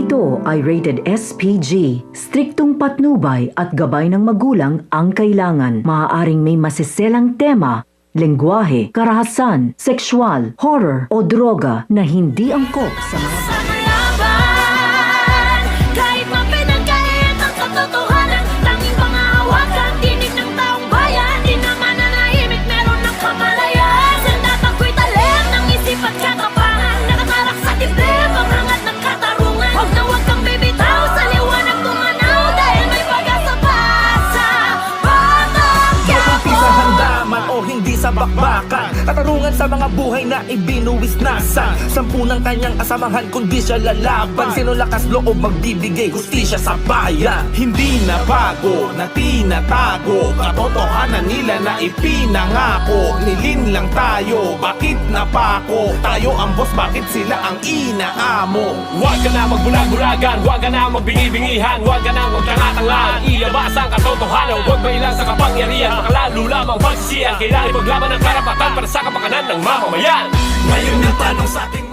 ito ay rated SPG. Striktong patnubay at gabay ng magulang ang kailangan. Maaaring may masiselang tema, lengguwahe, karahasan, sexual, horror o droga na hindi angkop sa mga kahit mapinagkait ang katotohanan, tanging pangahawakan, tinig ng taong bayan. Di naman nanahimik, meron ng kamalayan. Sandat ako'y talim ng isip at katapangan, nakatarak sa dibdib ang hangat ng katarungan. Huwag na huwag kang bibitaw, sa liwanag tumanaw, dahil may pag-asa pa sa Batang Quiapo. Sa handaman o hindi sa bakbakan, katarungan sa mga buhay na ibinuwis nasa sampu ng kanyang asamahan kundi siya lalaban. Sino lakas loob magbibigay hustisya sa bayan? Hindi na bago na tinatago, katotohanan nila na ipinangako. Nilin lang tayo, bakit napako? Tayo ang boss, bakit sila ang inaamo? Huwag ka na magbulag-bulagan, huwag ka na magbingi-bingihan, huwag ka na magtangatanglaan, ilabas ang katotohanan, huwag mailang sa kapangyarihan, makalalo lamang pagsisiyan. Kailangan ipaglaban ang karapatan para sa kapakanan ng mamamayan. Ngayon yung tanong sa ating